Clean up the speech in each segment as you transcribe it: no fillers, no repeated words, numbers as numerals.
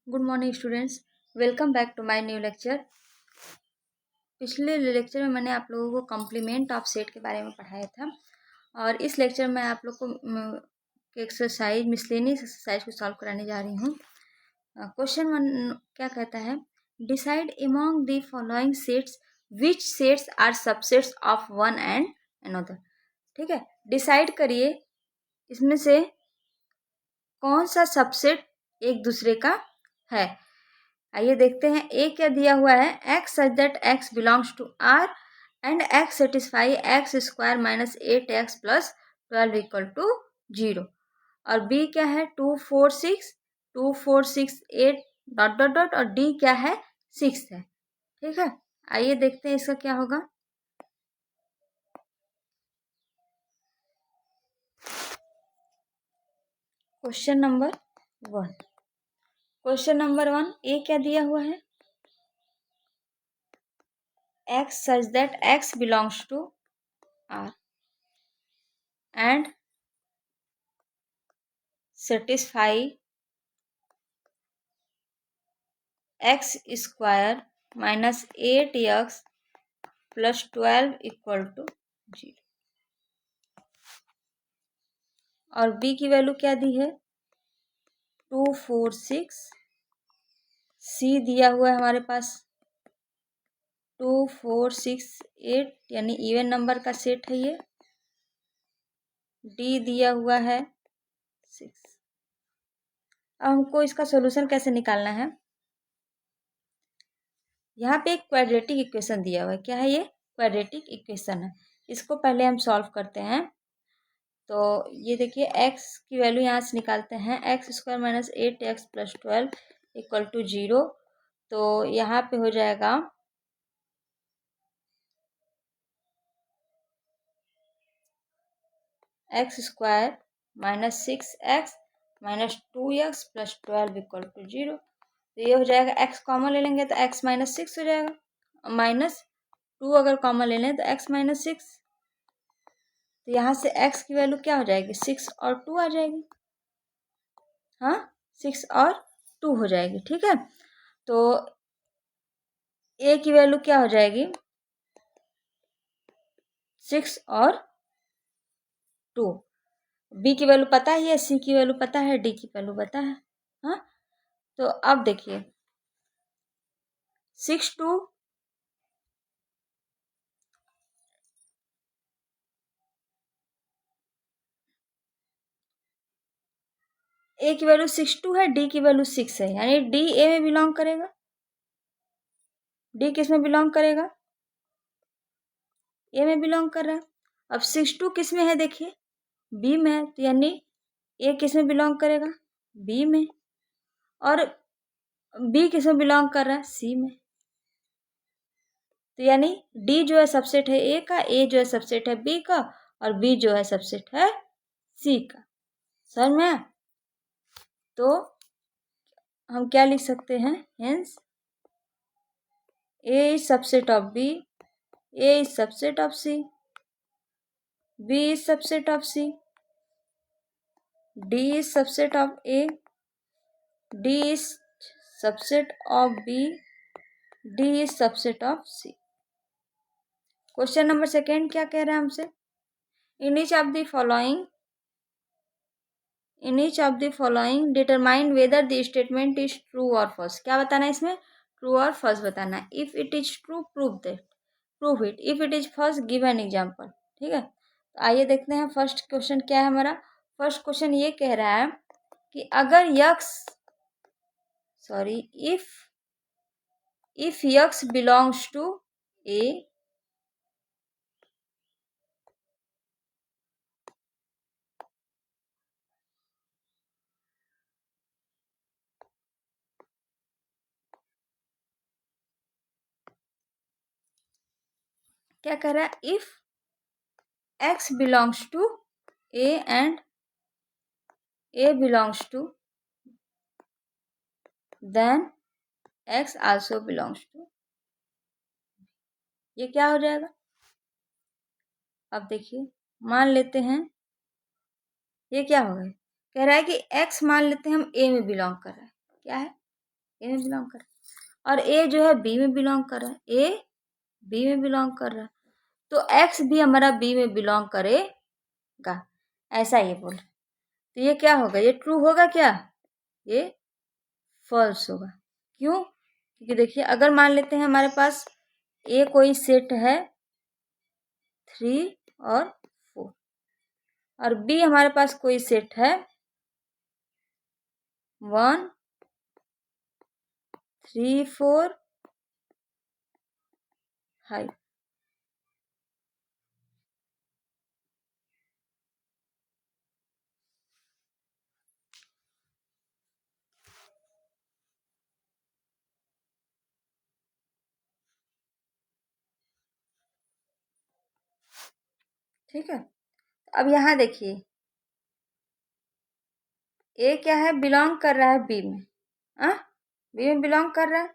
Good morning students, welcome back to my new lecture. पिछले lecture में मैंने आप लोगों को कॉम्प्लीमेंट ऑफ सेट के बारे में पढ़ाया था और इस लेक्चर में आप लोग को एक्सरसाइज मिसलेनियस एक्सरसाइज को सॉल्व कराने जा रही हूँ। क्वेश्चन वन क्या कहता है, decide among the following sets which sets are subsets of one and another. ठीक है, डिसाइड करिए इसमें से कौन सा सबसेट एक दूसरे का है। आइए देखते हैं। ए क्या दिया हुआ है, X such that X belongs to R and X satisfy X square minus 8x plus 12 equal to 0। और बी क्या है, 2 4 6 8 डॉट डॉट डॉट, और डी क्या है, 6 है। ठीक है, आइए देखते हैं इसका क्या होगा। क्वेश्चन नंबर 1 ए क्या दिया हुआ है, x such that x belongs to R and satisfy x square minus 8x plus 12 equal to 0। और b की वैल्यू क्या दी है, 2 4 6। c दिया हुआ है हमारे पास 2 4 6 8, यानी इवन नंबर का सेट है ये। d दिया हुआ है 6। अब हमको इसका सॉल्यूशन कैसे निकालना है। यहाँ पे एक क्वाड्रेटिक इक्वेशन दिया हुआ है। क्या है ये, क्वाड्रेटिक इक्वेशन है। इसको पहले हम सॉल्व करते हैं। तो ये देखिए, x की वैल्यू यहाँ से निकालते हैं, X square minus 8x plus 12 equal to 0। तो यहाँ पे हो जाएगा X square minus 6x minus 2x plus 12 equal to 0। तो ये हो जाएगा, x कॉमन ले लेंगे तो x माइनस 6 हो जाएगा, माइनस 2 अगर कॉमन ले लें तो x माइनस 6। तो यहाँ से x की वैल्यू क्या हो जाएगी, 6 और 2 आ जाएगी। हाँ, 6 और 2 हो जाएगी। ठीक है, तो a की वैल्यू क्या हो जाएगी, 6 और 2। b की वैल्यू पता ही है, c की वैल्यू पता है, d की वैल्यू पता है। हाँ, तो अब देखिए 6 2 a की वैल्यू 6 2 है, d की वैल्यू 6 है, यानी d a में बिलोंग करेगा। d किस में बिलोंग करेगा, a में बिलोंग कर रहा है। अब 6 2 किस में है, देखिए b में है, तो यानी a किस में बिलोंग करेगा, b में। और b किस में बिलोंग कर रहा है, c में। तो यानी d जो है सबसेट है a का, a जो है सबसेट है b का, और b जो है सबसेट है c का। समझ में। तो हम क्या लिख सकते हैं, hence a is subset of b, a is subset of c, b is subset of c, d is subset of a, d is subset of b, d is subset of c। Question number 2 क्या कह रहा है हमसे, in each of the following determine whether the statement is true और false. क्या बताना है इसमें, ट्रू और फॉल्स बताना है। If it is true prove it, if it is false give an example. ठीक है, तो आइए देखते हैं फर्स्ट क्वेश्चन क्या है हमारा। फर्स्ट क्वेश्चन ये कह रहा है कि अगर if X belongs to A, क्या कह रहा है, if x belongs to a and a belongs to, then x also belongs to. ये क्या हो जाएगा, अब देखिए मान लेते हैं ये क्या हो गया, कह रहा है कि x मान लेते हैं हम a में बिलोंग कर रहा है। क्या है, ए में बिलोंग कर रहा है, और ए जो है बी में बिलोंग कर रहा है, ए बी में बिलोंग कर रहा है, तो एक्स भी हमारा बी में बिलोंग करेगा, ऐसा ये बोल रहे। तो ये क्या होगा, ये ट्रू होगा क्या, ये फॉल्स होगा। क्यों, क्योंकि देखिए अगर मान लेते हैं हमारे पास ए कोई सेट है 3 और 4, और बी हमारे पास कोई सेट है 1 3 4 5। ठीक है, अब यहाँ देखिए ए क्या है, बिलोंग कर रहा है बी में, बी में बिलोंग कर रहा है,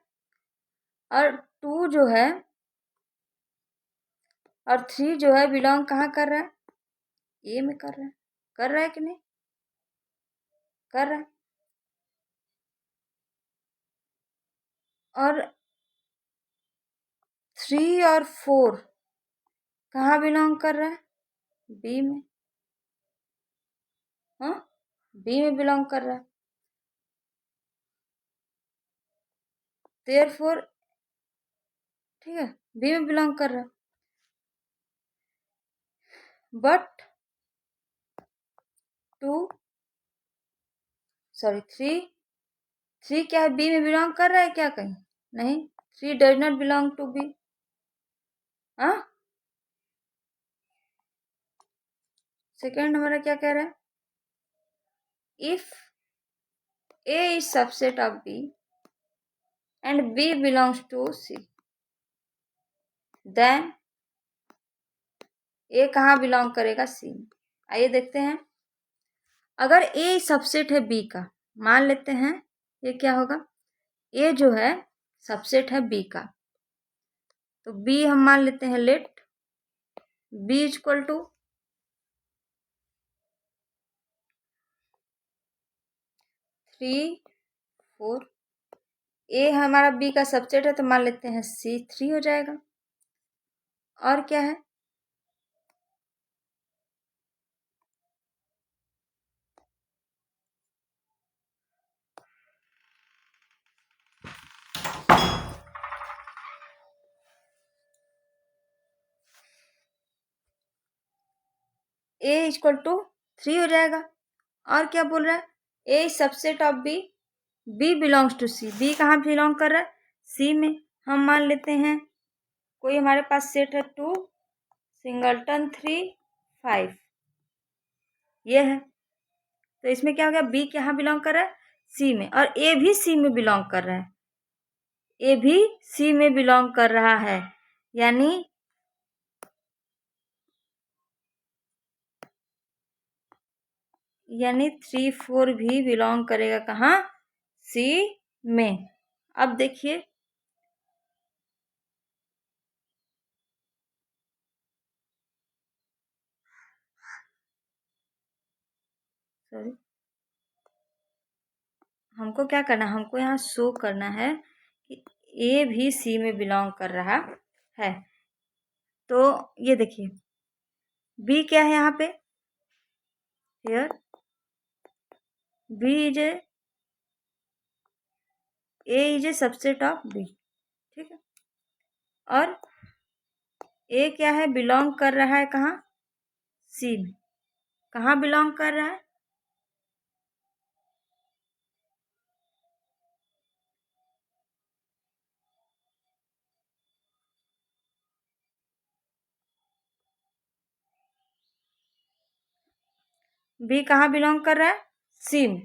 और 2 जो है और 3 जो है बिलोंग कहाँ कर रहा है, ए में कर रहा है कि नहीं, कर रहा है। और 3 और 4 कहाँ बिलोंग कर रहा है, बी में, बी में बिलोंग कर रहा है। देयरफॉर, ठीक है, बी में बिलोंग कर रहा है, बट 3 क्या है, बी में बिलोंग कर रहा है क्या कहीं, नहीं, 3 does not belong to B. Second हमारा क्या कह रहा है, if A is subset of B and B belongs to C, then A कहाँ बिलोंग करेगा, सी में। आइए देखते हैं, अगर ए सबसेट है बी का, मान लेते हैं ये क्या होगा, ए जो है सबसेट है बी का, तो बी हम मान लेते हैं, लेट बी इक्वल टू 3 4, ए हमारा बी का सबसेट है तो मान लेते हैं सी 3 हो जाएगा। और क्या है, ए इक्वल टू 3 हो जाएगा। और क्या बोल रहा है, A subset of B, B belongs to C, B कहाँ बिलोंग कर रहा है, सी में। हम मान लेते हैं कोई हमारे पास सेट है 2 सिंगलटन 3 5, ये है, तो इसमें क्या हो गया, बी कहाँ बिलोंग कर रहा है, सी में, और ए भी सी में बिलोंग कर रहा है, ए भी सी में बिलोंग कर रहा है, यानी 3 4 भी बिलोंग करेगा कहाँ, सी में। अब देखिए सॉरी, हमको क्या करना है, हमको यहाँ शो करना है कि ए भी सी में बिलोंग कर रहा है। तो ये देखिए बी क्या है यहाँ पे, here B is A is a subset of B, ठीक है, और ए क्या है, बिलोंग कर रहा है कहाँ, सी में, कहाँ बिलोंग कर रहा है, बी कहाँ बिलोंग कर रहा है, सी में,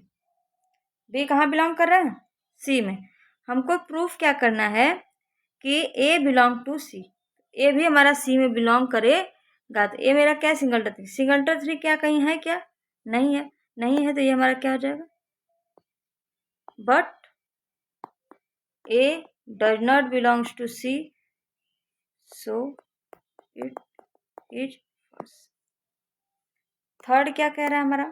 बी कहाँ बिलोंग कर रहा है, सी में। हमको प्रूफ क्या करना है कि ए बिलोंग टू सी, ए भी हमारा सी में बिलोंग करेगा, तो ए मेरा क्या सिंगलटन 3, सिंगलटन 3 क्या कहीं है क्या, नहीं है, नहीं है, तो ये हमारा क्या हो जाएगा, but A does not belongs to C, so it is false. Third क्या कह रहा है हमारा,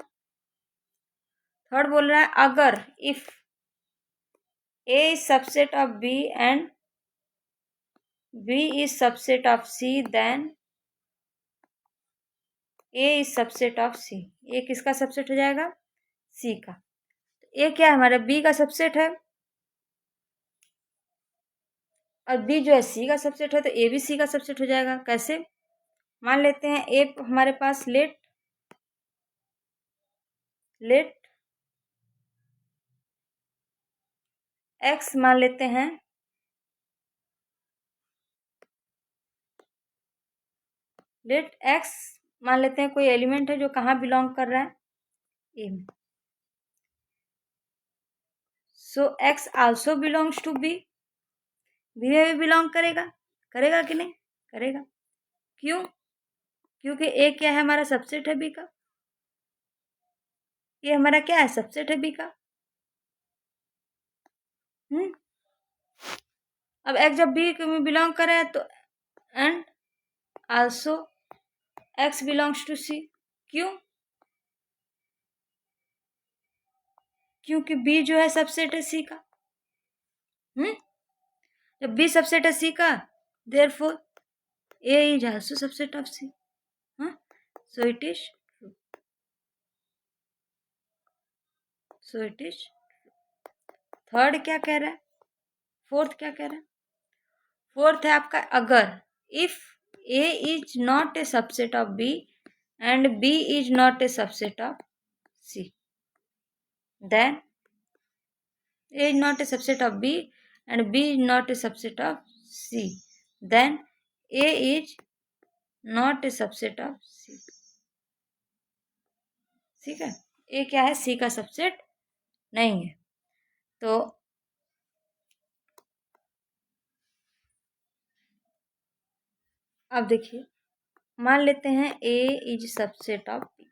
थर्ड बोल रहा है अगर if A is subset of B and B is subset of C, then A is subset of C। A किसका सबसेट हो जाएगा? C का। A क्या है हमारा? B का सबसेट है, और B जो है C का सबसेट है, तो A भी C का सबसेट हो जाएगा। कैसे? मान लेते हैं A हमारे पास लेट X मान लेते हैं, लेट X मान लेते हैं कोई एलिमेंट है जो कहाँ बिलोंग कर रहा है? A में। So X also belongs to B। B में भी बिलोंग करेगा, करेगा कि नहीं? करेगा। क्यों? क्योंकि A क्या है? हमारा सबसेट है B का। ये हमारा क्या है? सबसेट है B का। अब X जब B में बिलोंग कर रहा है तो and also X belongs to C। क्यों? क्योंकि B जो है सबसेट है C का। जब B सबसेट है C का, therefore A is also subset of C। So it is third क्या कह रहा है? फोर्थ क्या कह रहा है? फोर्थ है आपका अगर if A is not a subset of B and B is not a subset of C, then A is not a subset of B and B is not a subset of C, then A is not a subset of C। ठीक है, A क्या है? C का subset नहीं है। तो अब देखिए, मान लेते हैं A is subset of B।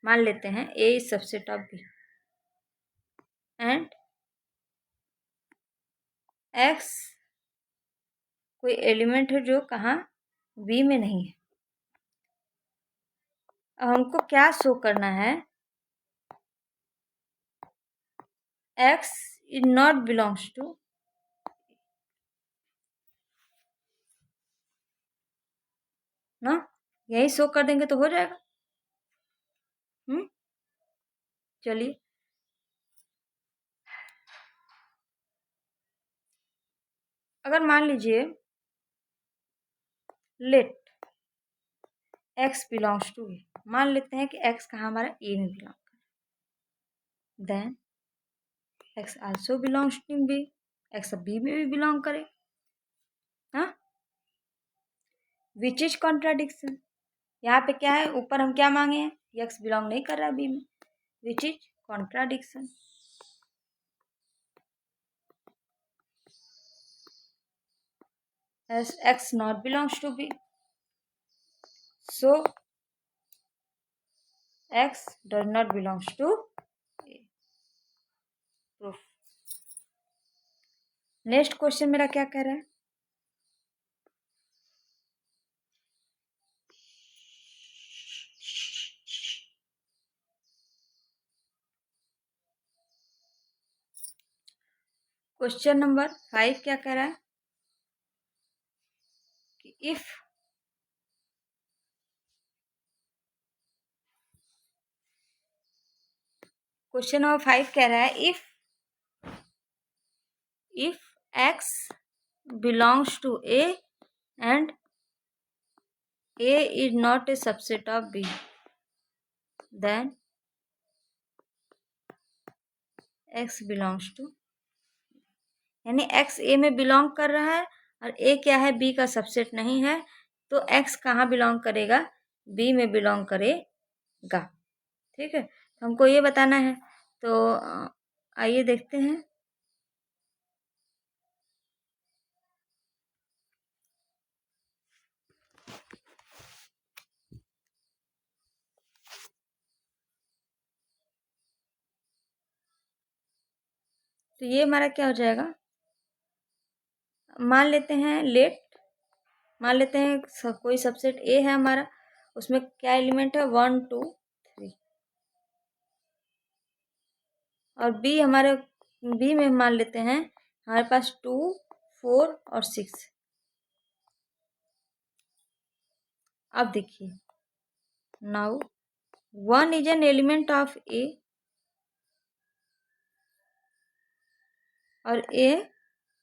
मान लेते हैं A is subset of B and X कोई एलिमेंट है जो कहाँ? B में नहीं है। अब हमको क्या शो करना है? X is not belongs to, ना, यही शो कर देंगे तो हो जाएगा। चलिए, अगर मान लीजिए let X belongs to A, मान लेते हैं कि X कहाँ हमारा? A में बिलोंग कर, then X also belongs to B। X अब B में भी बिलोंग करे, हाँ, विच इज कॉन्ट्राडिक्शन। यहाँ पे क्या है? ऊपर हम क्या मांगे हैं? X बिलोंग नहीं कर रहा B में, which is contradiction. as X not belongs to B, so X does not belongs to A। Proof. Next question मेरा क्या कह रहा है? क्वेश्चन नंबर 5 क्या कह रहा है कि इफ क्वेश्चन नंबर 5 कह रहा है if X belongs to A and A is not a subset of B, then X belongs to, यानी X A में बिलोंग कर रहा है और A क्या है? B का सबसेट नहीं है, तो X कहाँ बिलोंग करेगा? B में बिलोंग करेगा। ठीक है, तो हमको ये बताना है। तो आइए देखते हैं। तो ये हमारा क्या हो जाएगा? मान लेते हैं मान लेते हैं कोई सबसेट A है हमारा, उसमें क्या एलिमेंट है? 1 2 3, और B हमारे बी में मान लेते हैं हमारे पास 2, 4 और 6। अब देखिए, now 1 is an element of A और ए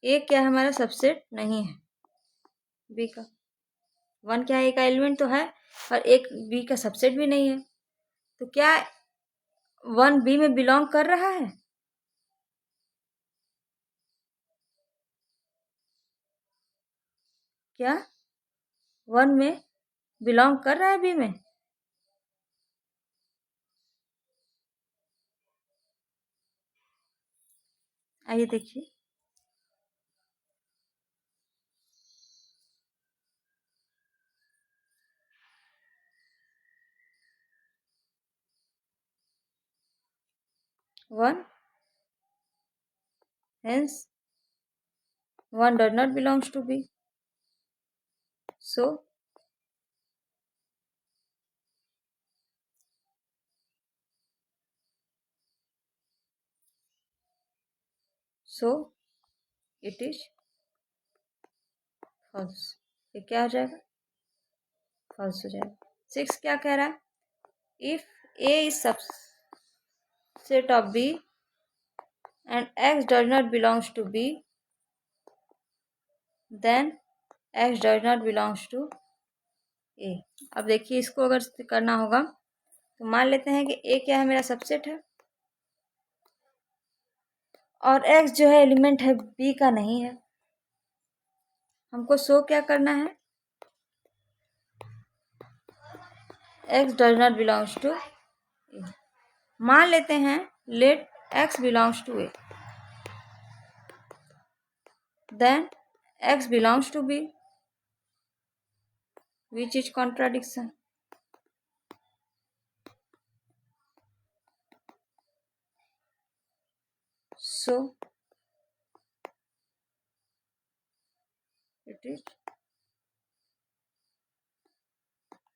क्या है, हमारा सबसेट नहीं है बी का। 1 क्या है, ए का एलिमेंट तो है और एक बी का सबसेट भी नहीं है। तो क्या 1 बी में बिलोंग कर रहा है? क्या 1 में बिलोंग कर रहा है बी में? आइए देखिए, one hence 1 does not belongs to B. So it is false. ये क्या हो जाएगा? false हो जाएगा। 6 क्या कह रहा है? If A is subset of B and X does not belongs to B, then X does not belongs to A. अब देखिए, इसको अगर करना होगा तो मान लेते हैं कि A क्या है, मेरा सबसेट है और X जो है एलिमेंट है B का नहीं है। हमको शो क्या करना है? X does not belongs to A. मान लेते हैं let X belongs to A, then X belongs to B, which is contradiction. So it is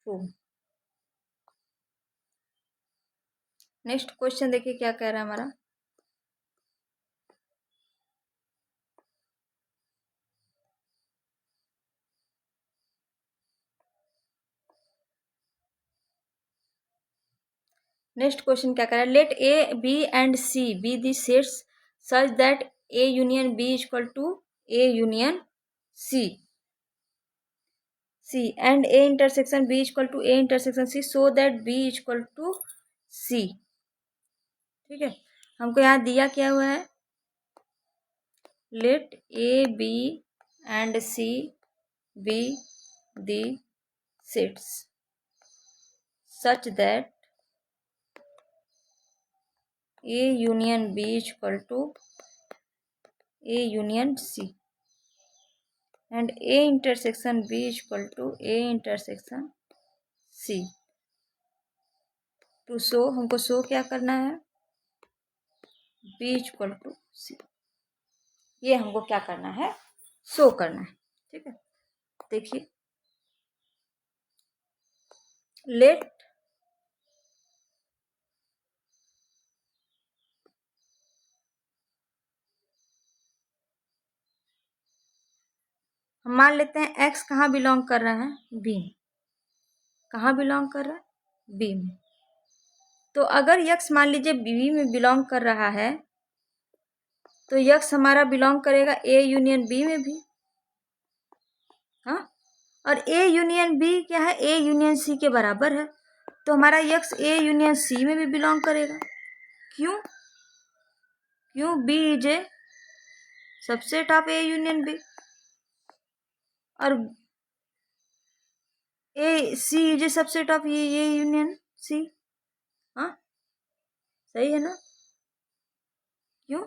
true. Next question देखिए क्या कह रहा है हमारा। नेक्स्ट क्वेश्चन क्या कह रहा है? Let A B and C be the sets such that A union B equal to A union C and A intersection B equal to A intersection C so that B equal to C. ठीक है, हमको यहाँ दिया क्या हुआ है? Let A B and C be the sets such that A union B equal to A union C and A intersection B equal to A intersection C. To show, हमको show क्या करना है? B equal to C. ये हमको क्या करना है? Show करना है। ठीक है, देखिए, लेट हम मान लेते हैं X कहाँ बिलोंग कर रहा है? B में। कहाँ बिलोंग कर रहा है? B में। तो अगर X मान लीजिए B में बिलोंग कर रहा है तो X हमारा बिलोंग करेगा A यूनियन B में भी। हाँ, और A यूनियन B क्या है? A यूनियन C के बराबर है। तो हमारा X A यूनियन C में भी बिलोंग करेगा। क्यों? B is a subset of A union B और C is a subset of A union C। हाँ, सही है ना? क्यों?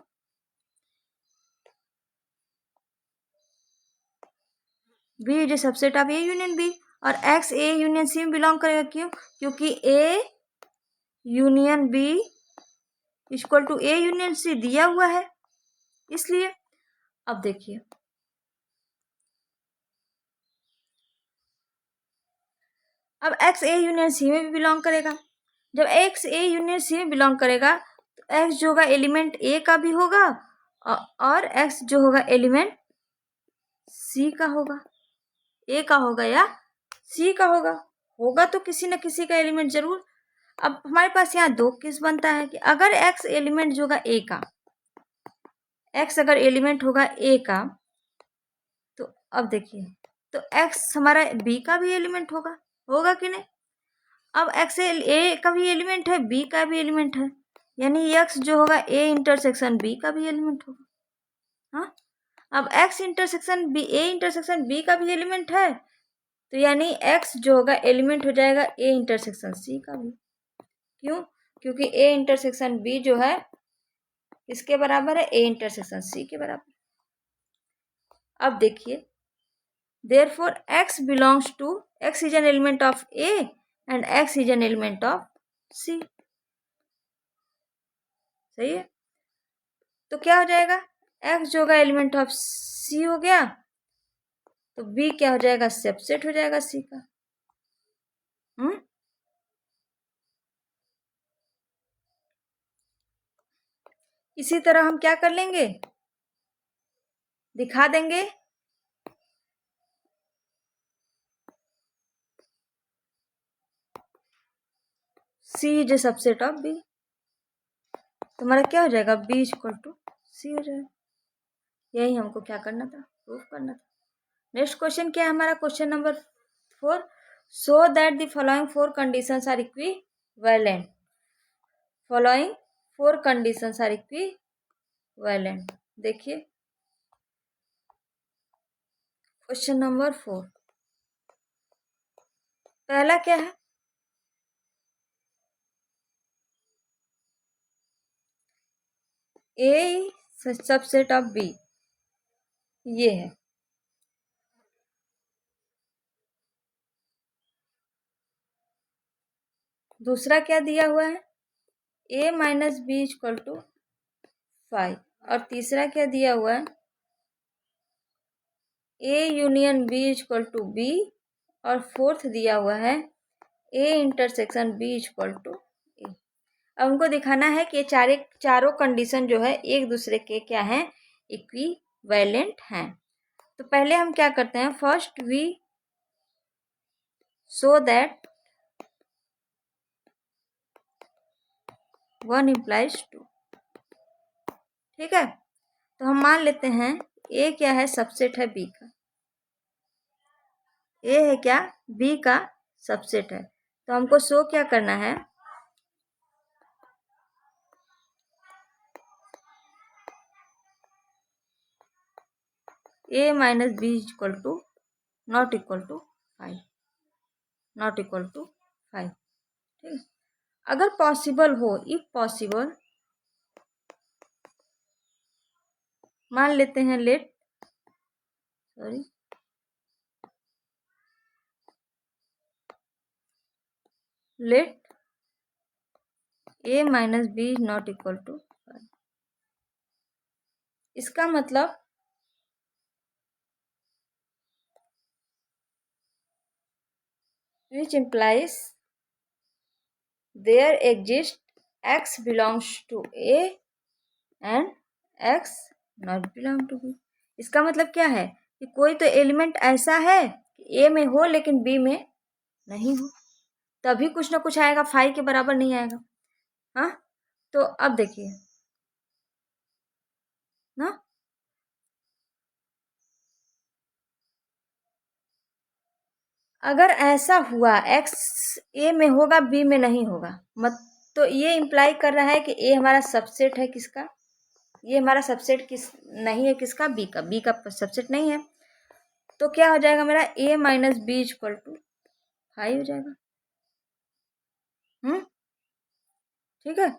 B is a subset of A union B और X A यूनियन C में बिलोंग करेगा। क्यों? क्योंकि A union B equal to A union C दिया हुआ है, इसलिए। अब देखिए, अब X A यूनियन C में भी बिलोंग करेगा। जब X A यूनियन C में बिलोंग करेगा तो X जो होगा एलिमेंट A का भी होगा और x जो होगा एलिमेंट c का होगा, a का होगा या c का होगा। होगा तो किसी न किसी का एलिमेंट जरूर। अब हमारे पास यहाँ दो केस बनता है कि अगर x एलिमेंट जो होगा a का, x अगर एलिमेंट होगा a का, तो अब देखिए, तो x हमारा b का भी एलिमेंट होगा, होगा कि नहीं। अब x a का भी एलिमेंट है, b का भी एलिमेंट है, यानी x जो होगा a इंटरसेक्शन b का भी एलिमेंट होगा। हाँ, अब x intersection b, a intersection b का भी एलिमेंट है, तो यानी x जो होगा एलिमेंट हो जाएगा a इंटरसेक्शन c का भी। क्यों? क्योंकि a इंटरसेक्शन b जो है किसके बराबर है, a इंटरसेक्शन c के बराबर। अब देखिए, therefore x belongs to, x is an element of a and x is an element of c। सही है। तो क्या हो जाएगा, x जो होगा एलिमेंट ऑफ c हो गया, तो b क्या हो जाएगा, सबसेट हो जाएगा c का। इसी तरह हम क्या कर लेंगे, दिखा देंगे। c is a subset of b, तो हमारा क्या हो जाएगा, b इक्वल टू c हो जाएगा। यही हमको क्या करना था, प्रूफ करना था। नेक्स्ट क्वेश्चन क्या है हमारा, question number 4। Show that the following 4 conditions are equivalent. Following 4 conditions are equivalent. देखिए क्वेश्चन नंबर 4, पहला क्या है, ए सबसेट ऑफ बी, ये है। दूसरा क्या दिया हुआ है, a minus B equal to 5, और तीसरा क्या दिया हुआ है, a union b equal to b, और फोर्थ दिया हुआ है a intersection b equal to a। अब हमको दिखाना है कि ये चारों कंडीशन जो है एक दूसरे के क्या हैं, इक्विवेलेंट हैं। तो पहले हम क्या करते हैं, first we show that 1 implies 2। ठीक है, तो हम मान लेते हैं a क्या है, सबसेट है b का, a है क्या, b का सबसेट है। तो हमको शो क्या करना है, a minus B equal to not equal to 5, not equal to 5। ठीक है, अगर पॉसिबल हो, इफ पॉसिबल, मान लेते हैं let a minus B not equal to 5। इसका मतलब which implies there exists x belongs to a and x not belong to b। इसका मतलब क्या है कि कोई तो एलिमेंट ऐसा है कि a में हो लेकिन b में नहीं हो, तभी कुछ ना कुछ आएगा, 5 के बराबर नहीं आएगा। हाँ, तो अब देखिए ना, अगर ऐसा हुआ x a में होगा b में नहीं होगा, मत तो ये इम्प्लाई कर रहा है कि a हमारा सबसेट है किसका, ये हमारा सबसेट किस नहीं है, किसका, b का सबसेट नहीं है। तो क्या हो जाएगा मेरा, a minus B equal to 5 हो जाएगा। ठीक है,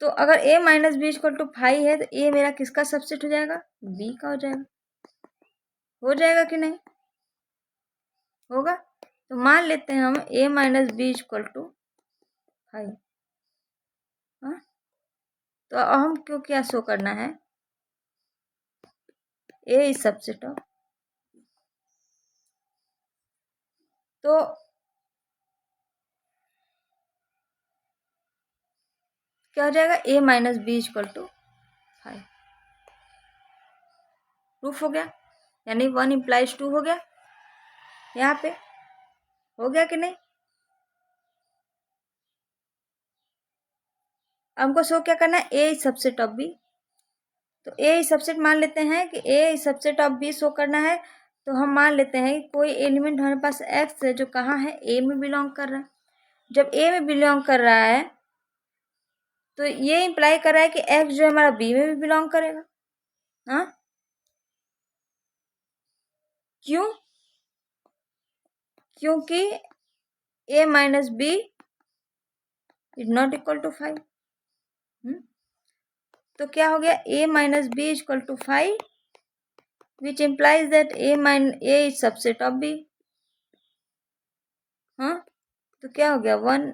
तो अगर a minus B equal to 5 है, तो a मेरा किसका सबसेट हो जाएगा, b का हो जाएगा। हो जाएगा कि नहीं, होगा। तो मान लेते हैं हम a minus B equal to 5। हाँ, तो हम क्यों क्या शो करना है, a इज सबसेट ऑफ, तो क्या हो जाएगा, a minus B equal to 5। Proof हो गया, यानी 1 इम्प्लाइज 2 हो गया। यहाँ पे हो गया कि नहीं? हमको शो क्या करना है? A is subset of B. तो ए इज सबसेट मान लेते हैं कि A is subset of B show करना है। तो हम मान लेते हैं कि कोई एलिमेंट हमारे पास एक्स है जो कहाँ है? ए में बिलोंग कर रहा है। जब ए में बिलोंग कर रहा है तो ये इम्प्लाई कर रहा है कि एक्स जो है हमारा बी में भी बिलोंग करेगा। हाँ, क्यों? क्योंकि A minus B is not equal to 5। तो क्या हो गया? A minus B is equal to 5 which implies that A is subset of B. हाँ, तो क्या हो गया? 1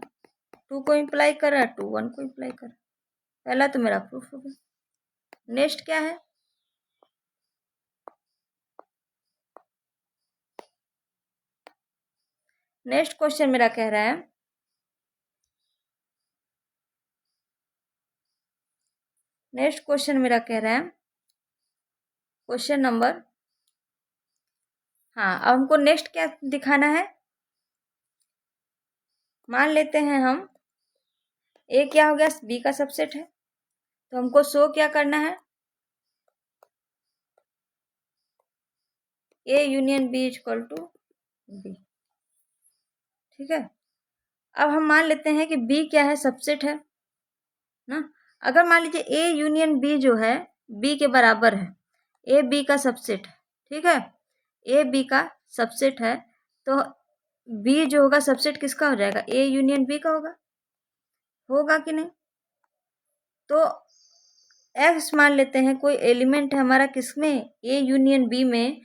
2 को इम्प्लाई कर रहा है, 2 1 को इम्प्लाई कर रहा है। पहला तो मेरा प्रूफ हो गया। नेक्स्ट क्या है? नेक्स्ट क्वेश्चन मेरा कह रहा है, नेक्स्ट क्वेश्चन मेरा कह रहा है क्वेश्चन नंबर, हाँ, अब हमको नेक्स्ट क्या दिखाना है? मान लेते हैं हम ए क्या हो गया? बी का सबसेट है। तो हमको शो क्या करना है? A union B is equal to B. ठीक है, अब हम मान लेते हैं कि बी क्या है? सबसेट है ना। अगर मान लीजिए ए यूनियन बी जो है बी के बराबर है, ए बी का सबसेट है, ठीक है, ए बी का सबसेट है, तो बी जो होगा सबसेट किसका हो जाएगा? ए यूनियन बी का होगा। होगा कि नहीं? तो एक्स मान लेते हैं कोई एलिमेंट है हमारा किसमें? ए यूनियन बी में।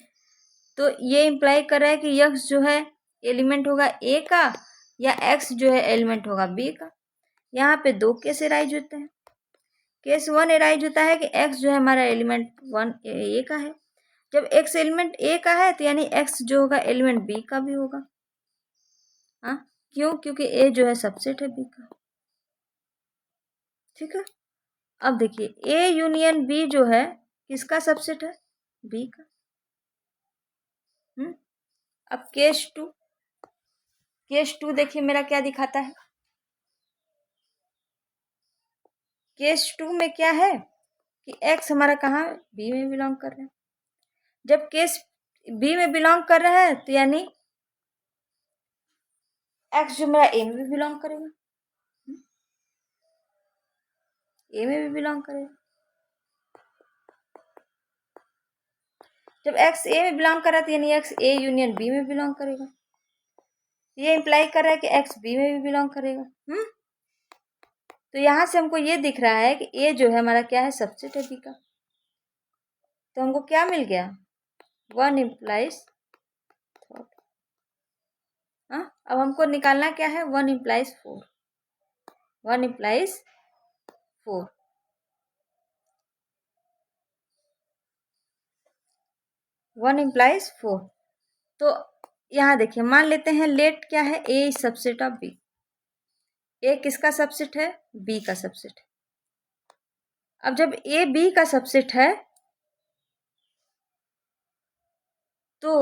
तो ये इम्प्लाई कर रहा है कि यक्स जो है एलिमेंट होगा ए का, या एक्स जो है एलिमेंट होगा बी का। यहाँ पे दो केस एराइज होते हैं। केस 1 एराइज होता है कि एक्स जो है हमारा एलिमेंट 1 ए का है। जब एक्स एलिमेंट ए का है तो यानी एक्स जो होगा एलिमेंट बी का भी होगा। हाँ, क्यों? क्योंकि ए जो है सबसेट है बी का। ठीक है, अब देखिए ए यूनियन बी जो है किसका सबसेट है? बी का। अब केस 2, केस 2 देखिए मेरा क्या दिखाता है। केस 2 में क्या है कि एक्स हमारा कहाँ? बी में बिलोंग कर रहा है। जब केस बी में बिलोंग कर रहा है तो यानी एक्स जो मेरा ए में भी बिलोंग करेगा, ए में भी बिलोंग करेगा। जब एक्स ए में बिलोंग कर रहा है तो यानी एक्स ए यूनियन बी में बिलोंग करेगा। ये इम्प्लाई कर रहा है कि एक्स बी में भी बिलोंग करेगा। तो यहाँ से हमको ये दिख रहा है कि ए जो है हमारा क्या है? सबसेट है बी का। तो हमको क्या मिल गया? 1 इम्प्लाइज थॉट। हाँ, अब हमको निकालना क्या है? 1 इम्प्लाइज 4। 1 इम्प्लाइज 4। 1 इम्प्लाइज 4। तो यहाँ देखिए मान लेते हैं लेट क्या है? A is subset of B. ए किसका सबसेट है? बी का सबसेट है। अब जब ए बी का सबसेट है तो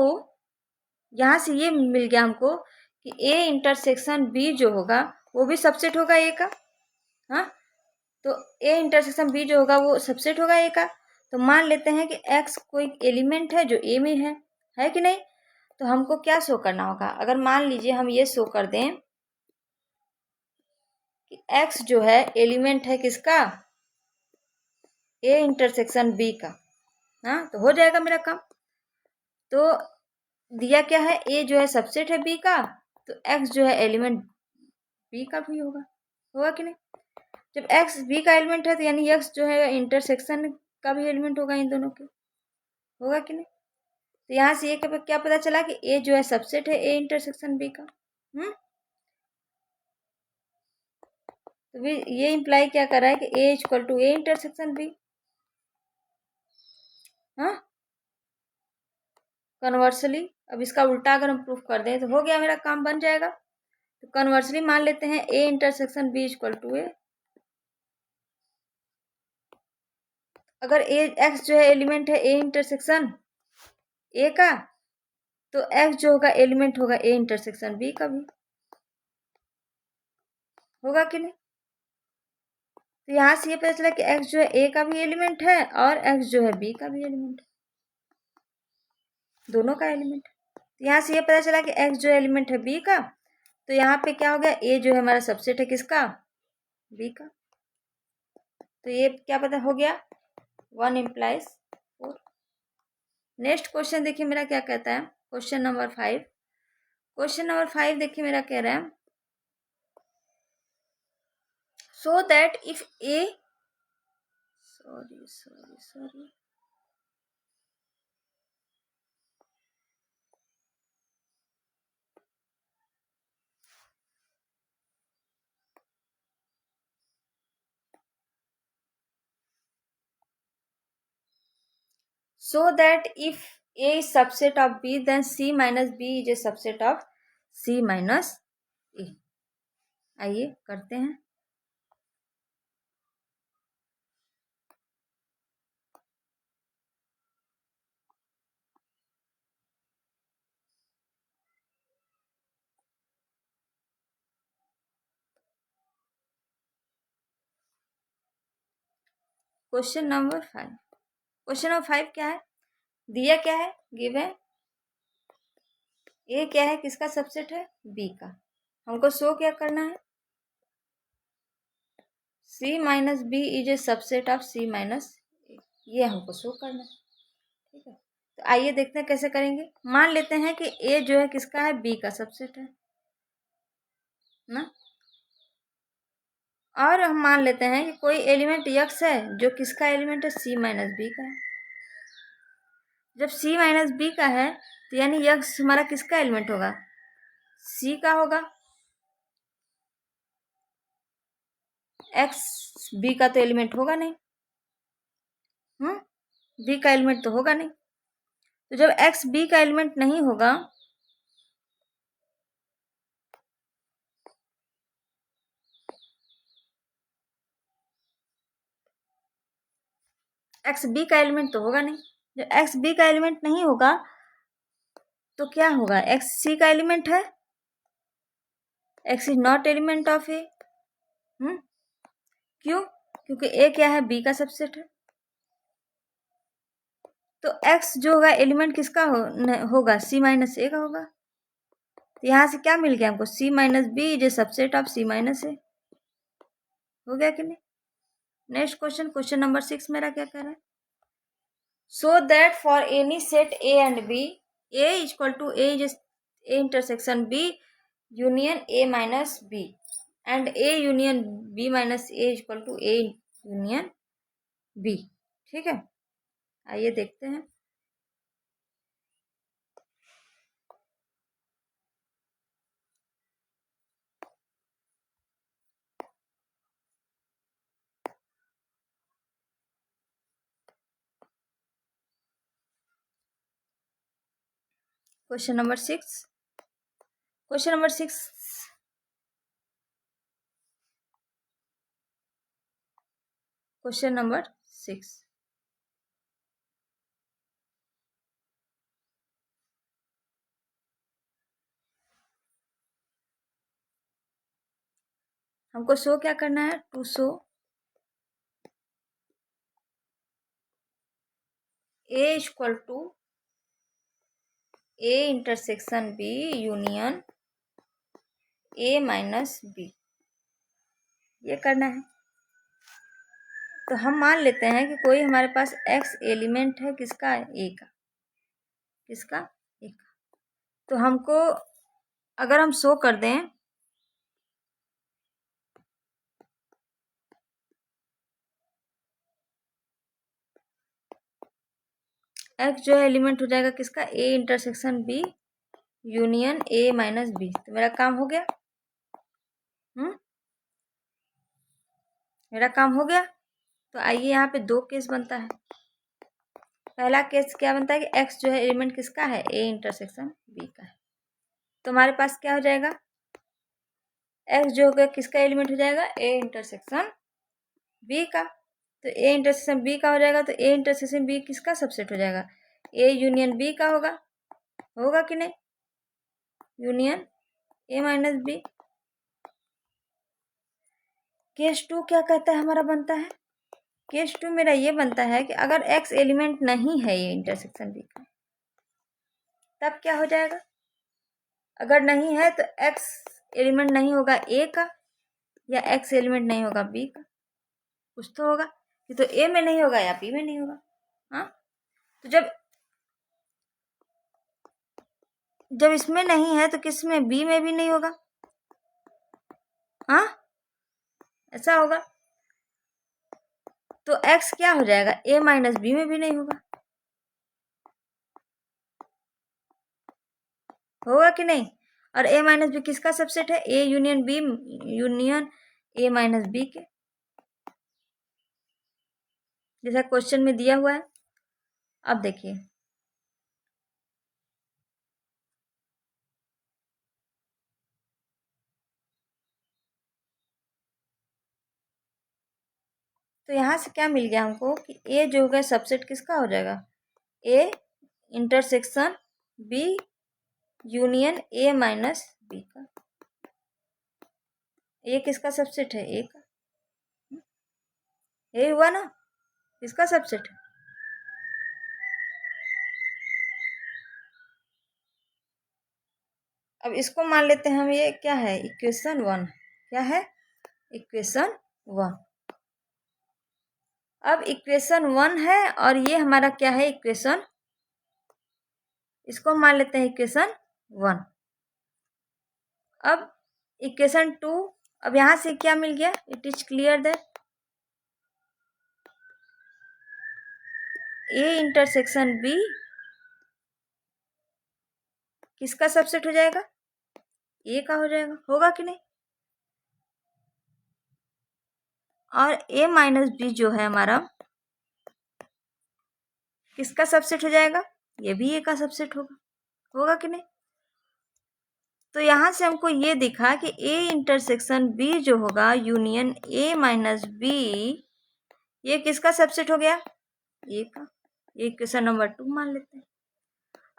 यहाँ से ये मिल गया हमको कि ए इंटरसेक्शन बी जो होगा वो भी सबसेट होगा ए का। हाँ, तो ए इंटरसेक्शन बी जो होगा वो सबसेट होगा ए का। तो मान लेते हैं कि एक्स कोई एलिमेंट है जो ए में है कि नहीं? तो हमको क्या शो करना होगा? अगर मान लीजिए हम ये शो कर दें कि एक्स जो है एलिमेंट है किसका? ए इंटरसेक्शन बी का। हाँ, तो हो जाएगा मेरा काम। तो दिया क्या है? ए जो है सबसेट है बी का, तो एक्स जो है एलिमेंट बी का भी होगा। होगा कि नहीं? जब एक्स बी का एलिमेंट है तो यानी एक्स जो है इंटरसेक्शन का भी एलिमेंट होगा इन दोनों के। होगा कि नहीं? तो यहाँ से ये क्या पता चला कि ए जो है सबसेट है ए इंटरसेक्शन बी का। तो भी ये इम्प्लाई क्या कर रहा है कि A equal to A intersection B. हाँ, कन्वर्सली अब इसका उल्टा अगर हम प्रूफ कर दें तो हो गया, मेरा काम बन जाएगा। तो कन्वर्सली मान लेते हैं A intersection B equal to A. अगर ए एक्स जो है एलिमेंट है ए इंटरसेक्शन ए का, तो एक्स जो होगा एलिमेंट होगा ए इंटरसेक्शन बी का भी, होगा कि नहीं? तो यहाँ से ये पता चला कि एक्स जो है ए का भी एलिमेंट है और एक्स जो है बी का भी एलिमेंट है, दोनों का एलिमेंट है। तो यहाँ से ये पता चला कि एक्स जो एलिमेंट है बी का, तो यहाँ पे क्या हो गया, ए जो है हमारा सबसेट है किसका, बी का। तो ये क्या पता हो गया, 1 इम्प्लाइज 4। नेक्स्ट क्वेश्चन देखिए मेरा क्या कहता है, क्वेश्चन नंबर 5। क्वेश्चन नंबर 5 देखिए मेरा कह रहा है, so that if A sorry so that if A is subset of B, then C minus B is a subset of C minus A। आइए करते हैं। क्वेश्चन नंबर 5, क्वेश्चन नंबर 5 क्या है, दिया क्या है, गिवन ए क्या है, किसका सबसेट है, बी का। हमको शो क्या करना है, C minus B is a subset of C minus A, ये हमको शो करना है। ठीक है, तो आइए देखते हैं कैसे करेंगे। मान लेते हैं कि ए जो है किसका है, बी का सबसेट है ना, और हम मान लेते हैं कि कोई एलिमेंट यक्स है जो किसका एलिमेंट है, C माइनस बी का है। जब C माइनस बी का है तो यानी यक्स हमारा किसका एलिमेंट होगा, C का होगा। एक्स बी का तो एलिमेंट होगा नहीं, बी का एलिमेंट तो होगा नहीं। तो जब एक्स बी का एलिमेंट नहीं होगा, एक्स बी का एलिमेंट तो होगा नहीं, जब एक्स बी का एलिमेंट नहीं होगा तो क्या होगा, एक्स सी का एलिमेंट है, X is not element of A. क्यों, क्योंकि ए क्या है, बी का सबसेट है। तो एक्स जो होगा एलिमेंट किसका होगा, सी माइनस ए का होगा। तो यहाँ से क्या मिल गया हमको, C minus B is a subset of C minus A, हो गया कि नहीं। नेक्स्ट क्वेश्चन, क्वेश्चन नंबर 6 मेरा क्या कह रहा है, so that for any set A and B, A equal to A is A intersection B union A minus B and A union B minus A equal to A union B। ठीक है, आइए देखते हैं। Question number 6, question number 6, question number 6, हमको show क्या करना है, to show A equal to A intersection B union A minus B, ये करना है। तो हम मान लेते हैं कि कोई हमारे पास X एलिमेंट है किसका, A का, किसका, A का। तो हमको अगर हम शो कर दें, X जो है एलिमेंट हो जाएगा किसका, A intersection B union A minus B, तो मेरा काम हो गया, मेरा काम हो गया। तो आइए यहाँ पे दो केस बनता है। पहला केस क्या बनता है कि X जो है एलिमेंट किसका है, A इंटरसेक्शन B का है। तो हमारे पास क्या हो जाएगा, X जो होगा किसका एलिमेंट हो जाएगा, A इंटरसेक्शन B का। तो ए इंटरसेक्शन बी का हो जाएगा, तो ए इंटरसेक्शन बी किसका सबसेट हो जाएगा? ए यूनियन बी का होगा कि नहीं? Union A minus B. Case 2 क्या कहता है हमारा बनता है? केस 2 मेरा ये बनता है कि अगर एक्स एलिमेंट नहीं है ये इंटरसेक्शन बी का, तब क्या हो जाएगा? अगर नहीं है तो एक्स एलिमेंट नहीं होगा ए का, या एक्स एलिमेंट नहीं होगा बी का, कुछ तो होगा कि तो ए में नहीं होगा या बी में नहीं होगा। हाँ, तो जब इसमें नहीं है तो किस में? बी में भी नहीं होगा। हाँ, ऐसा होगा। तो एक्स क्या हो जाएगा? ए माइनस बी में भी नहीं होगा कि नहीं? और ए माइनस बी किसका सबसेट है? A union B union A minus B के, जैसा क्वेश्चन में दिया हुआ है। अब देखिए, तो यहाँ से क्या मिल गया हमको कि ए जो होगा सबसेट किसका हो जाएगा? A intersection B union A minus B का। ए किसका सबसेट है? ए का। ए हुआ ना, किसका सबसेट है? अब इसको मान लेते हैं हम, ये क्या है? इक्वेशन 1। क्या है? इक्वेशन 1। अब इक्वेशन 1 है और ये हमारा क्या है? इक्वेशन, इसको मान लेते हैं इक्वेशन 1। अब इक्वेशन 2, अब यहां से क्या मिल गया? It is clear that A intersection B किसका सबसेट हो जाएगा? ए का हो जाएगा। होगा कि नहीं? और ए माइनस बी जो है हमारा किसका सबसेट हो जाएगा? ये भी ए का सबसेट होगा। होगा कि नहीं? तो यहां से हमको ये दिखा कि ए इंटरसेक्शन बी जो होगा यूनियन ए माइनस बी, ये किसका सबसेट हो गया? ए का। ये इक्वेशन नंबर 2 मान लेते हैं।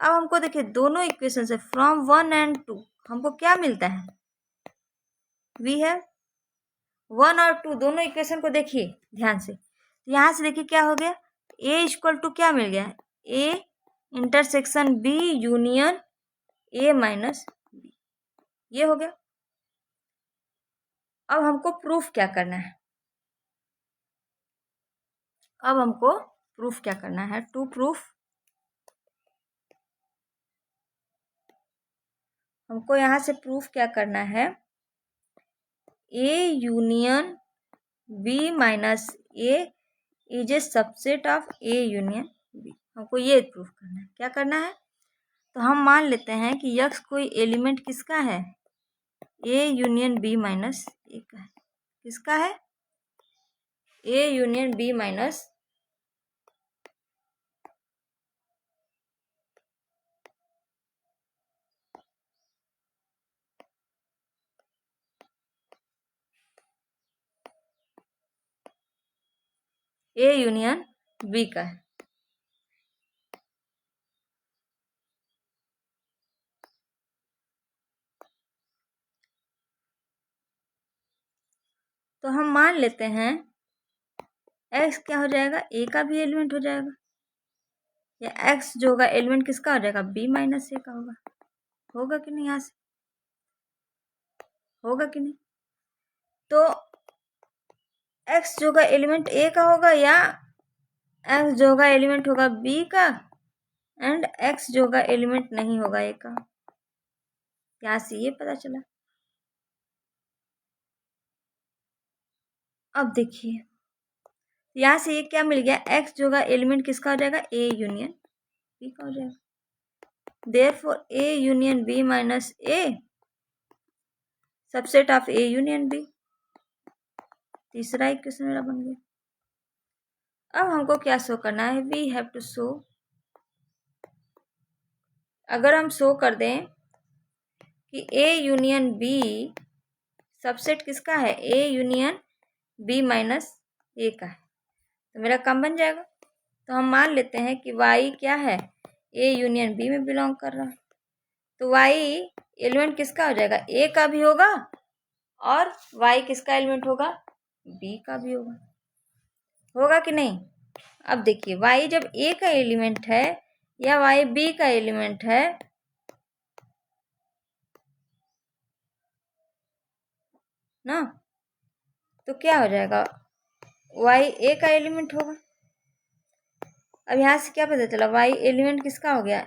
अब हमको देखिए दोनों इक्वेशन से फ्रॉम 1 एंड 2 हमको क्या मिलता है? वी हैव 1 और 2 दोनों इक्वेशन को देखिए ध्यान से। यहाँ से देखिए क्या हो गया? ए इक्वल टू क्या मिल गया? A intersection B union A minus B, ये हो गया। अब हमको प्रूफ क्या करना है? अब हमको प्रूफ क्या करना है? टू प्रूफ, हमको यहाँ से प्रूफ क्या करना है? A union B minus A is a subset of A union B. हमको ये प्रूफ करना है। क्या करना है? तो हम मान लेते हैं कि यक्स कोई एलिमेंट किसका है? A union B minus A का है। किसका है? A union B minus A union B का है। तो हम मान लेते हैं एक्स क्या हो जाएगा? ए का भी एलिमेंट हो जाएगा, या एक्स जो होगा एलिमेंट किसका हो जाएगा? बी माइनस ए का होगा। होगा कि नहीं? यहाँ से होगा कि नहीं? तो एक्स जो होगा एलिमेंट ए का होगा, या एक्स जो होगा एलिमेंट होगा बी का, एंड एक्स जो होगा एलिमेंट नहीं होगा ए का। यहाँ से ये पता चला। अब देखिए यहाँ से ये क्या मिल गया? एक्स जो होगा एलिमेंट किसका हो जाएगा? ए यूनियन बी का हो जाएगा। Therefore A union B minus A subset of A union B. तीसरा इक्वेशन मेरा बन गया। अब हमको क्या शो करना है? वी हैव टू शो, अगर हम शो कर दें कि ए यूनियन बी सबसेट किसका है? A union B minus A का है, तो मेरा काम बन जाएगा। तो हम मान लेते हैं कि वाई क्या है, ए यूनियन बी में बिलोंग कर रहा है। तो वाई एलिमेंट किसका हो जाएगा, ए का भी होगा और वाई किसका एलिमेंट होगा, बी का भी होगा। होगा कि नहीं। अब देखिए वाई जब ए का एलिमेंट है या वाई बी का एलिमेंट है ना, तो क्या हो जाएगा, वाई ए का एलिमेंट होगा। अब यहां से क्या पता चला, वाई एलिमेंट किसका हो गया,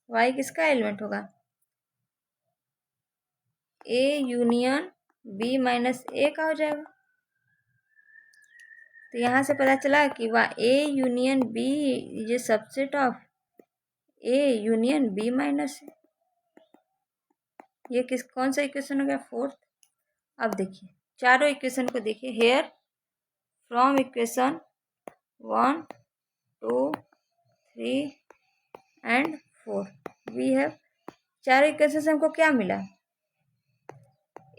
वाई किसका एलिमेंट होगा, A union B minus A का हो जाएगा। तो यहां से पता चला कि A union B is a subset of A union B minus A. ये कौन सा इक्वेशन हो गया, फोर्थ। अब देखिए चारों इक्वेशन को देखिए, here from equation 1 2 3 and 4 we have, चारों इक्वेशन से हमको क्या मिला,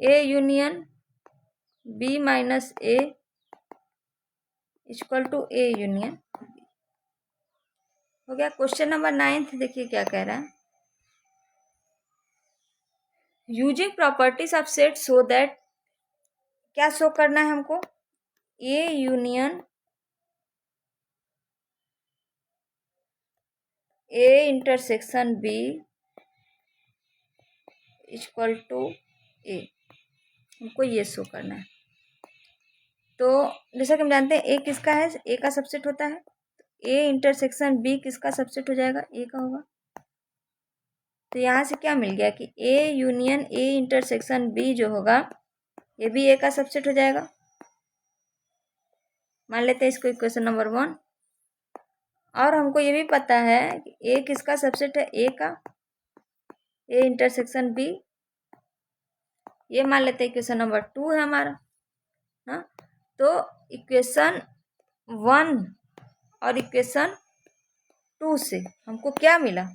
A union B minus A equal to A union हो गया। क्वेश्चन नंबर 9 देखिए क्या कह रहा है, using properties of set so that, क्या शो करना है हमको, A union A intersection B equal to A, हमको ये शो करना है। तो जैसा कि हम जानते हैं ए किसका है, ए का सबसेट होता है, ए इंटरसेक्शन बी किसका सबसेट हो जाएगा, ए का होगा। तो यहाँ से क्या मिल गया कि A union A intersection B जो होगा ये भी ए का सबसेट हो जाएगा। मान लेते हैं इसको इक्वेशन नंबर 1। और हमको ये भी पता है कि ए किसका सबसेट है, ए का, ए इंटरसेक्शन बी, ये मान लेते हैं इक्वेशन नंबर 2 है हमारा। हाँ, तो इक्वेशन 1 और इक्वेशन 2 से हमको क्या मिला,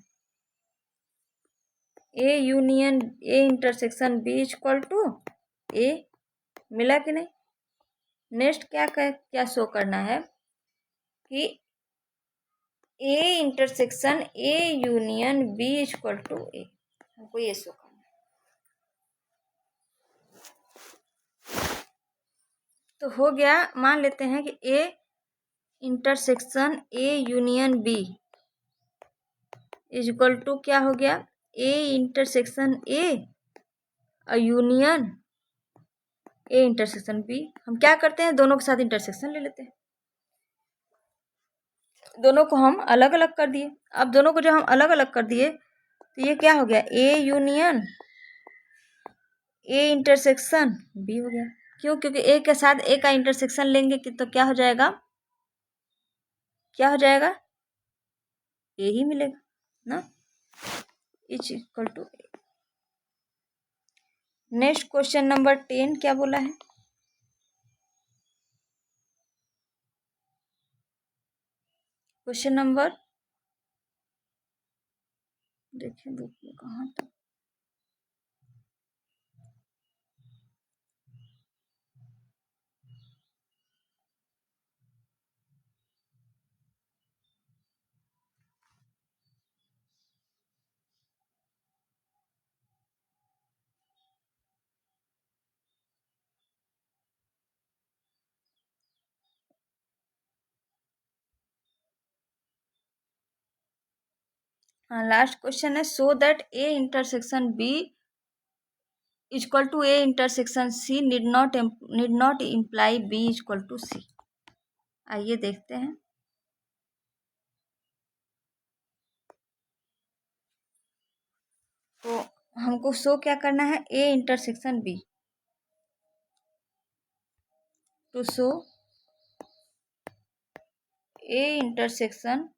A union A intersection B equal to A, मिला कि नहीं। नेक्स्ट क्या शो करना है कि A intersection A union B equal to A, हमको ये शो करना है। तो हो गया, मान लेते हैं कि A intersection A union B is equal to क्या हो गया, A intersection A union A intersection B. हम क्या करते हैं, दोनों के साथ इंटरसेक्शन ले लेते हैं, दोनों को हम अलग अलग कर दिए। अब दोनों को जब हम अलग अलग कर दिए तो ये क्या हो गया, A union A intersection B हो गया। क्यों, क्योंकि ए के साथ ए का इंटरसेक्शन लेंगे कि तो क्या हो जाएगा, क्या हो जाएगा, ए ही मिलेगा ना, is equal to A. Next question number 10 क्या बोला है, क्वेश्चन नंबर देखिए देखिए कहाँ तक, हाँ लास्ट क्वेश्चन है, so that A intersection B equal to A intersection C need not imply B equal to C. आइए देखते हैं, तो हमको शो क्या करना है, A intersection B, to show A intersection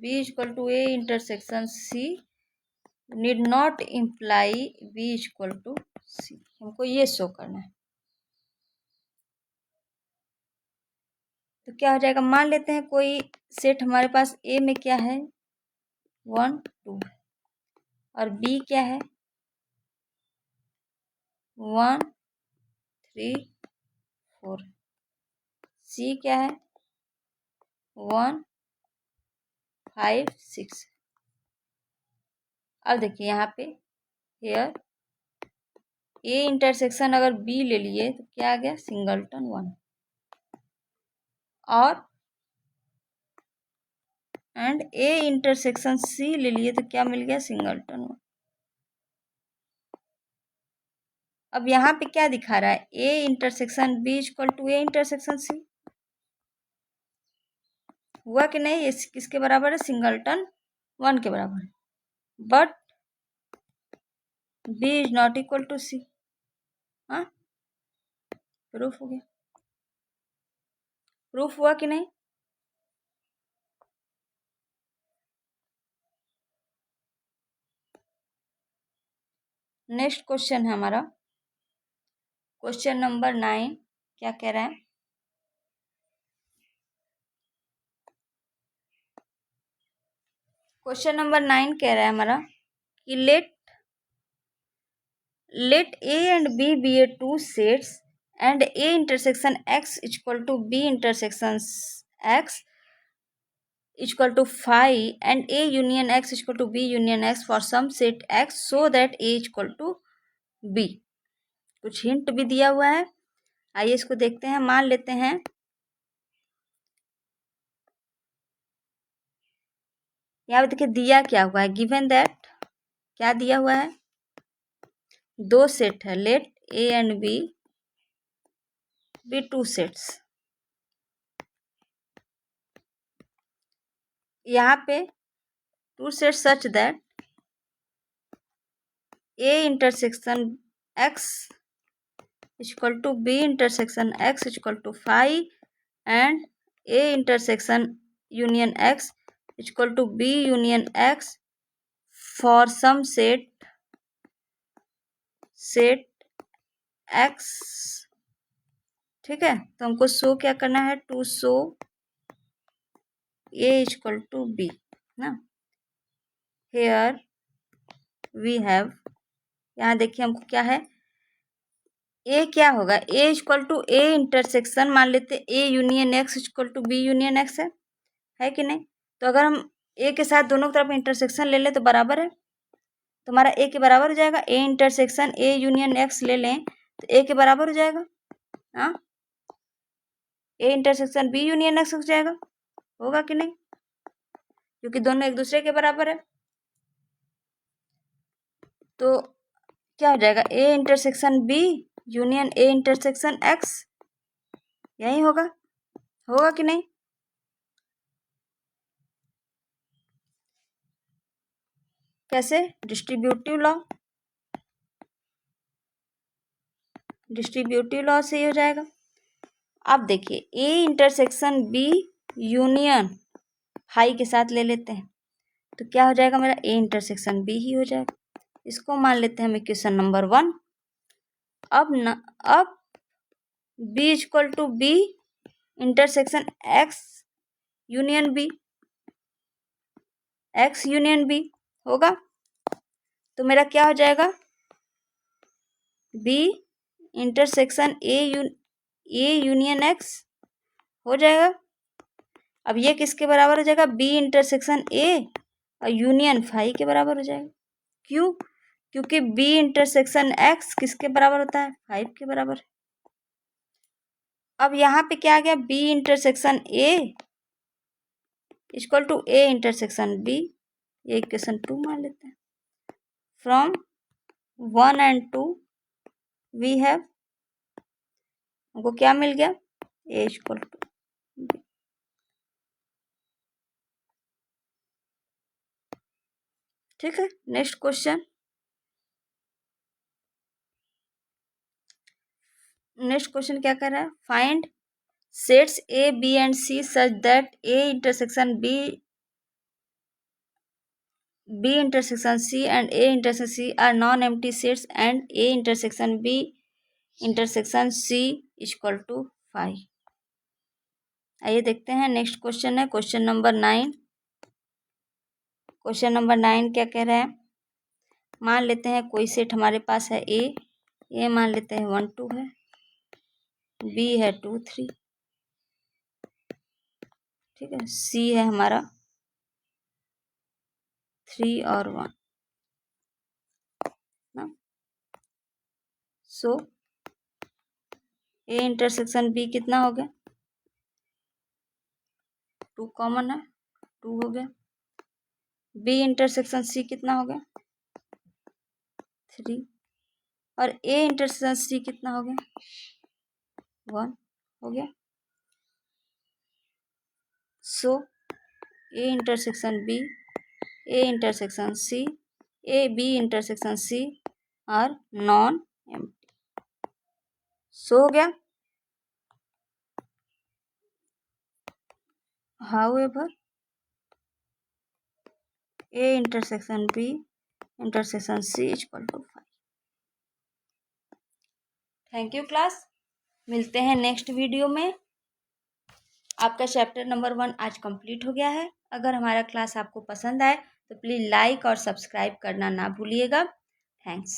B equal to A intersection C need not imply B equal to C, हमको ये शो करना है। तो क्या हो जाएगा, मान लेते हैं कोई सेट हमारे पास ए में क्या है 1 2 और बी क्या है 1 3 4। सी क्या है 1 5 6। अब देखिए यहाँ पे हेयर ए इंटरसेक्शन अगर बी ले लिए तो क्या आ गया सिंगलटन 1, और एंड ए इंटरसेक्शन सी ले लिए तो क्या मिल गया सिंगलटन 1। अब यहाँ पे क्या दिखा रहा है A intersection B equal to A intersection C, हुआ कि नहीं, ये किसके बराबर है सिंगलटन 1 के बराबर है, but B is not equal to C. हाँ प्रूफ हो गया, प्रूफ हुआ कि नहीं। नेक्स्ट क्वेश्चन है हमारा क्वेश्चन नंबर 9। क्या कह रहा है, क्वेश्चन नंबर 9 कह रहा है हमारा कि let A and B be a two sets and A intersection X equal to B intersection X equal to five and A union X equal to B union X for some set X so that A equal to B. कुछ hint भी दिया हुआ है, आइए इसको देखते हैं। मान लेते हैं यहाँ पे देखिए दिया क्या हुआ है, गिवन दैट क्या दिया हुआ है, दो सेट है, let A and B be two sets. यहाँ पे two set such that A intersection X equal to B intersection X equal to five and A intersection union X equal to B union X for some set X. ठीक है, तो हमको show क्या करना है, to show A equal to B ना। Here we have, यहाँ देखिए हमको क्या है, ए क्या होगा, A equal to A intersection मान लेते A union X equal to B union X है कि नहीं। तो अगर हम ए के साथ दोनों तरफ इंटरसेक्शन ले लें तो बराबर है, तो हमारा ए के बराबर हो जाएगा, A intersection A union X ले लें तो ए के बराबर हो जाएगा। हाँ A intersection B union X हो जाएगा, होगा कि नहीं, क्योंकि दोनों एक दूसरे के बराबर है। तो क्या हो जाएगा A intersection B union A intersection X, यही होगा, होगा कि नहीं। कैसे, डिस्ट्रीब्यूटिव लॉ से ही हो जाएगा। अब देखिए ए इंटरसेक्शन बी यूनियन हाई के साथ ले लेते हैं तो क्या हो जाएगा, मेरा ए इंटरसेक्शन बी ही हो जाएगा। इसको मान लेते हैं हम इक्वेशन नंबर 1। अब B equal to B intersection X union B, X union B होगा, तो मेरा क्या हो जाएगा, B intersection A union X हो जाएगा। अब ये किसके बराबर हो जाएगा, बी इंटरसेक्शन ए और यूनियन फाइव के बराबर हो जाएगा। क्यों, क्योंकि बी इंटरसेक्शन एक्स किसके बराबर होता है, 5 के बराबर। अब यहाँ पे क्या आ गया, B intersection A equal to A intersection B, ये इक्वेशन 2 मान लेते हैं। फ्रॉम 1 एंड 2 वी हैव, हमको क्या मिल गया, ए इक्वल टू बी। ठीक है, नेक्स्ट क्वेश्चन क्या कर रहा है, find sets A B and C such that A intersection B intersection C and A intersection C are non-empty sets and A intersection B intersection C equal to 5। आइए देखते हैं, next question है question number 9। Question number 9 क्या कह रहा है, मान लेते हैं कोई सेट हमारे पास है ए मान लेते हैं 1 2 है, बी है 2 3, ठीक है। सी है हमारा 3 और 1 ना। सो ए इंटरसेक्शन बी कितना हो गया, 2 कॉमन है, 2 हो गया। बी इंटरसेक्शन सी कितना हो गया, 3, और ए इंटरसेक्शन सी कितना हो गया, 1 हो गया। So A intersection B, A intersection C, A B intersection C are non empty. So हो गया। However A intersection B intersection C equal to 5। Thank you class, मिलते हैं नेक्स्ट वीडियो में। आपका चैप्टर नंबर 1 आज कंप्लीट हो गया है। अगर हमारा क्लास आपको पसंद आए तो प्लीज़ लाइक और सब्सक्राइब करना ना भूलिएगा। थैंक्स।